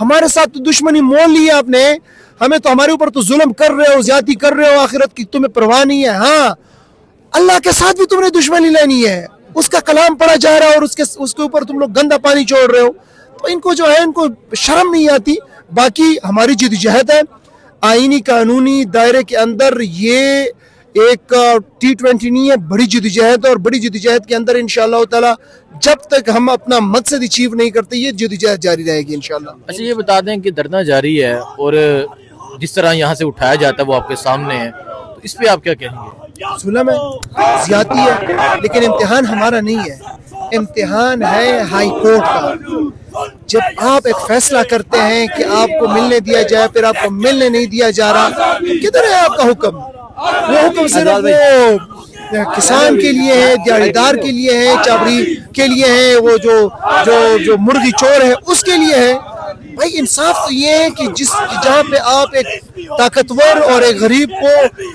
ہمارے ساتھ تو دشمنی مول لی ہے آپ نے, ہمیں تو ہمارے اوپر تو ظلم کر رہے ہو, زیادتی کر رہے ہو, آخرت کی تمہیں پرواہ نہیں ہے. ہاں اللہ کے ساتھ بھی تم نے دشمنی لینی ہے, اس کا کلام پڑھا جا رہا ہے اور اس کے اوپر تم لوگ گندا پانی چھوڑ رہے ہو, تو ان کو جو ہے ان کو شرم نہیں آتی. باقی ہماری جدوجہد ہے آئینی قانونی دائرے کے اندر, یہ ایک T20 نہیں ہے, بڑی جدوجہد ہے, اور بڑی جدوجہد کے اندر انشاءاللہ تعالی جب تک ہم اپنا مقصد اچیو نہیں کرتے یہ جدوجہد جاری رہے گی انشاءاللہ. اچھا یہ بتا دیں کہ دھرنا جاری ہے اور جس طرح یہاں سے اٹھایا جاتا ہے وہ آپ کے سامنے ہے, تو اس پہ آپ کیا کہیں گے؟ ظلم ہے, زیادتی ہے, لیکن امتحان ہمارا نہیں ہے, امتحان ہے ہائی کورٹ کا. جب آپ ایک فیصلہ کرتے ہیں کہ آپ کو ملنے دیا جائے, پھر آپ کو ملنے نہیں دیا جا رہا, کدھر ہے آپ کا حکم؟ وہ حکم صرف وہ کسان کے لیے ہے, دیہڑی دار کے لیے ہے, چابڑی کے لیے ہے, وہ جو مرغی چور ہے اس کے لیے ہے. بھائی انصاف تو یہ ہے کہ جہاں پہ آپ ایک طاقتور اور ایک غریب کو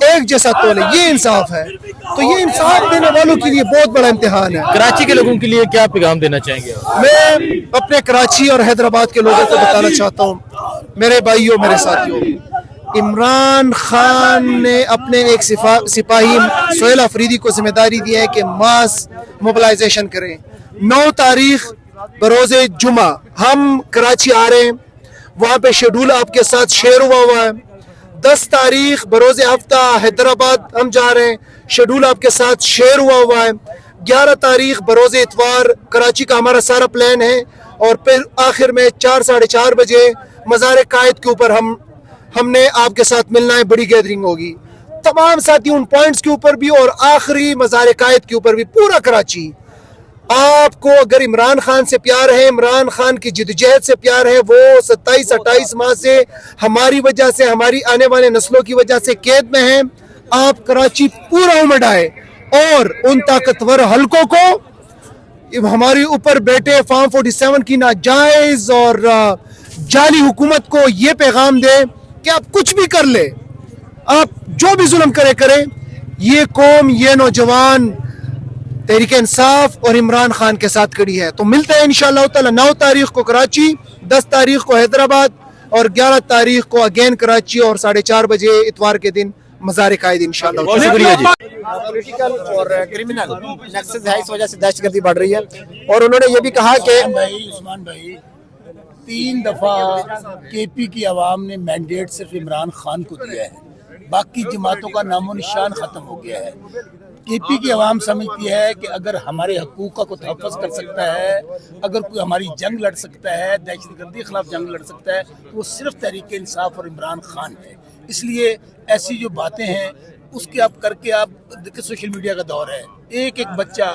ایک جیسا تولے, یہ انصاف ہے. تو یہ انصاف دینے والوں کے لیے بہت بڑا امتحان ہے. کراچی کے لوگوں کے لیے کیا پیغام دینا چاہیں گے؟ میں اپنے کراچی اور حیدرآباد کے لوگوں کو بتانا چاہتا ہوں, میرے بھائیوں, میرے ساتھیوں, عمران خان نے اپنے ایک سپاہی سہیل افریدی کو ذمہ داری دی ہے کہ ماس موبلائزیشن کریں. 9 تاریخ بروز جمعہ ہم کراچی آ رہے ہیں, وہاں پہ شیڈول آپ کے ساتھ شیئر ہوا ہے. 10 تاریخ بروز ہفتہ حیدرآباد ہم جا رہے ہیں, شیڈول آپ کے ساتھ شیئر ہوا ہے. 11 تاریخ بروز اتوار کراچی کا ہمارا سارا پلان ہے, اور پھر آخر میں 4 ساڑھے 4 بجے مزار قائد کے اوپر ہم نے آپ کے ساتھ ملنا ہے, بڑی گیدرنگ ہوگی. تمام ساتھی ان پوائنٹس کے اوپر بھی اور آخری مزار قائد کے اوپر بھی پورا کراچی. آپ کو اگر عمران خان سے پیار ہے, عمران خان کی جدوجہد سے پیار ہے, وہ 27-28 ماہ سے ہماری وجہ سے, ہماری آنے والے نسلوں کی وجہ سے قید میں ہیں, آپ کراچی پورا امڑائے اور ان طاقتور حلقوں کو ہمارے اوپر بیٹھے فارم 47 کی ناجائز اور جعلی حکومت کو یہ پیغام دے کہ آپ کچھ بھی کر لے, آپ جو بھی ظلم کریں, یہ قوم, یہ نوجوان تحریک انصاف اور عمران خان کے ساتھ کھڑی ہے. تو ملتے ہیں انشاءاللہ تعالی 9 تاریخ کو کراچی, 10 تاریخ کو حیدرآباد اور 11 تاریخ کو اگین کراچی, اور 4:30 بجے اتوار کے دن مزار قائد انشاءاللہ. بہت شکریہ جی. پولیٹیکل اور کرمنل نیکسس ہے, اس وجہ سے دہشت گردی بڑھ رہی ہے. اور انہوں نے یہ بھی کہا کہ عثمان بھائی 3 دفعہ کے پی کی عوام نے مینڈیٹ صرف عمران خان کو دیا ہے, باقی جماعتوں کا نام و نشان ختم ہو گیا ہے. کے پی کی عوام سمجھتی ہے کہ اگر ہمارے حقوق کا کوئی تحفظ کر سکتا ہے, اگر کوئی ہماری جنگ لڑ سکتا ہے, دہشت گردی کے خلاف جنگ لڑ سکتا ہے, تو وہ صرف تحریک انصاف اور عمران خان ہے. اس لیے ایسی جو باتیں ہیں اس کے آپ کر کے, آپ دیکھیں سوشل میڈیا کا دور ہے, ایک بچہ,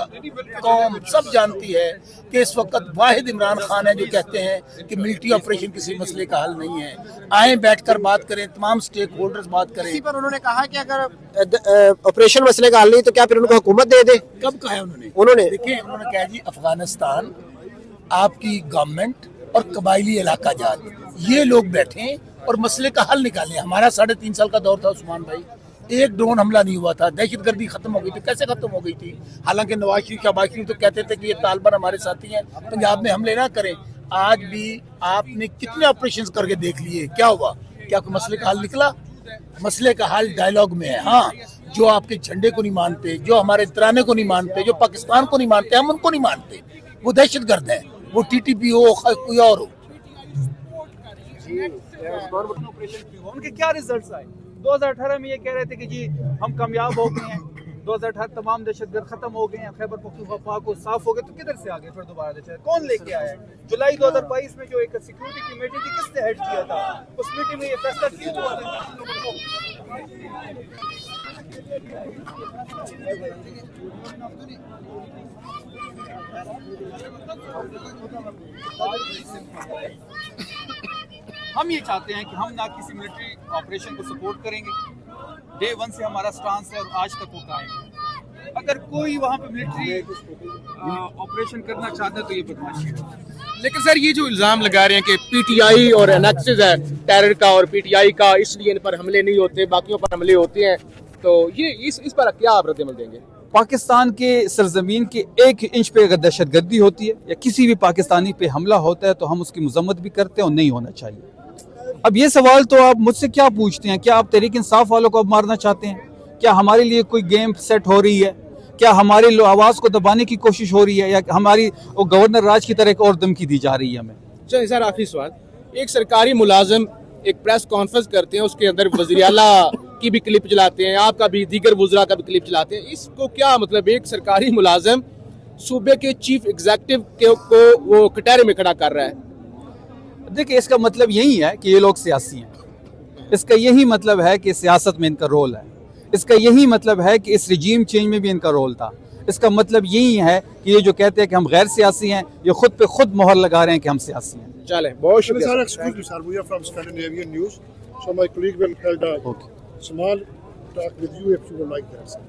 قوم سب جانتی ہے کہ اس وقت واحد عمران خان ہے جو کہتے ہیں کہ ملٹری آپریشن کسی مسئلے کا حل نہیں ہے. آئیں بیٹھ کر بات کریں, تمام سٹیک ہولڈرز بات کریں. اسی پر انہوں نے کہا کہ اگر آپریشن مسئلے کا حل نہیں تو کیا پھر ان کو حکومت دے دے. کب کہا ہے انہوں نے دیکھیں, انہوں نے کہا جی افغانستان آپ کی گورنمنٹ اور قبائلی علاقہ جات یہ لوگ بیٹھیں اور مسئلے کا حل نکالیں. ہمارا 3.5 سال کا دور تھا عثمان بھائی, ایک ڈرون حملہ نہیں ہوا تھا, دہشت گردی ختم ہو گئی تھی. کیسے ختم ہو گئی تھی؟ حالانکہ نواز شریف شہباز شریف تو کہتے تھے کہ یہ طالبان ہمارے ساتھی ہیں, پنجاب میں حملے نہ کریں. آج بھی آپ نے کتنے آپریشنز کر کے دیکھ لیے, کیا ہوا؟ کیا کوئی مسئلے کا حل نکلا؟ مسئلے کا حل ڈائیلاگ میں ہے. ہاں, جو آپ کے جھنڈے کو نہیں مانتے, جو ہمارے ترانے کو نہیں مانتے, جو پاکستان کو نہیں مانتے, ہم ان کو نہیں مانتے, وہ دہشت گرد ہیں, وہ TTP ہو کوئی اور ہو. ان کے کیا ریزلٹس آئے؟ 2018 میں یہ کہہ رہے تھے کہ جی ہم کامیاب ہو گئے ہیں, 2018 تمام دہشت گرد ختم ہو گئے ہیں, خیبر پختونخوا پاک کو صاف ہو گئے, تو کدھر سے آگے پھر دوبارہ دہشت کون لے کے آیا ہے؟ جولائی 2022 میں جو ایک سیکیورٹی کی میٹنگ تھی, کس نے ہیڈ کیا تھا اس میٹنگ میں؟ یہ فیصلہ کیوں ہوا تھا؟ ہم یہ چاہتے ہیں کہ ہم نہ کسی ملٹری آپریشن کو سپورٹ کریں گے, ڈے 1 سے ہمارا سٹانس ہے اور آج تک وہ قائم ہے. اگر کوئی وہاں پہ ملٹری آپریشن کرنا چاہتا ہے تو یہ بدماشی ہے. لیکن سر یہ جو الزام لگا رہے ہیں کہ پی ٹی آئی اور نیکسس ہے ٹیرر کا اور پی ٹی آئی کا, اس لیے ان پر حملے نہیں ہوتے, باقیوں پر حملے ہوتے ہیں, تو یہ اس پر کیا آپ رد عمل دیں گے؟ پاکستان کے سرزمین کے 1 انچ پہ اگر دہشت گردی ہوتی ہے یا کسی بھی پاکستانی پہ حملہ ہوتا ہے تو ہم اس کی مذمت بھی کرتے ہیں اور نہیں ہونا چاہیے۔ اب یہ سوال تو آپ مجھ سے کیا پوچھتے ہیں؟ کیا آپ تحریک انصاف والوں کو اب مارنا چاہتے ہیں؟ کیا ہمارے لیے کوئی گیم سیٹ ہو رہی ہے؟ کیا ہماری آواز کو دبانے کی کوشش ہو رہی ہے یا ہماری گورنر راج کی طرح ایک اور دھمکی دی جا رہی ہے ہمیں؟ چلیں سر آخری سوال، ایک سرکاری ملازم ایک پریس کانفرنس کرتے ہیں، اس کے اندر وزیر اعلیٰ کی بھی کلپ چلاتے ہیں، آپ کا بھی، دیگر وزراء کا بھی کلپ چلاتے ہیں، اس کو کیا مطلب ایک سرکاری ملازم صوبے کے چیف ایگزیکٹو کو وہ کٹہرے میں کھڑا کر رہا ہے؟ دیکھیں اس کا مطلب یہی ہے کہ یہ لوگ سیاسی ہیں، اس کا یہی مطلب ہے کہ سیاست میں ان کا رول ہے، اس کا یہی مطلب ہے کہ اس رجیم چینج میں بھی ان کا رول تھا، اس کا مطلب یہی ہے کہ یہ جو کہتے ہیں کہ ہم غیر سیاسی ہیں، یہ خود پہ خود مہر لگا رہے ہیں کہ ہم سیاسی ہیں۔ چلیں بہت شکریہ۔ Sir, excuse me, sir. We are from Scandinavian News, so my colleague will hold a small talk with you if you would like that, sir.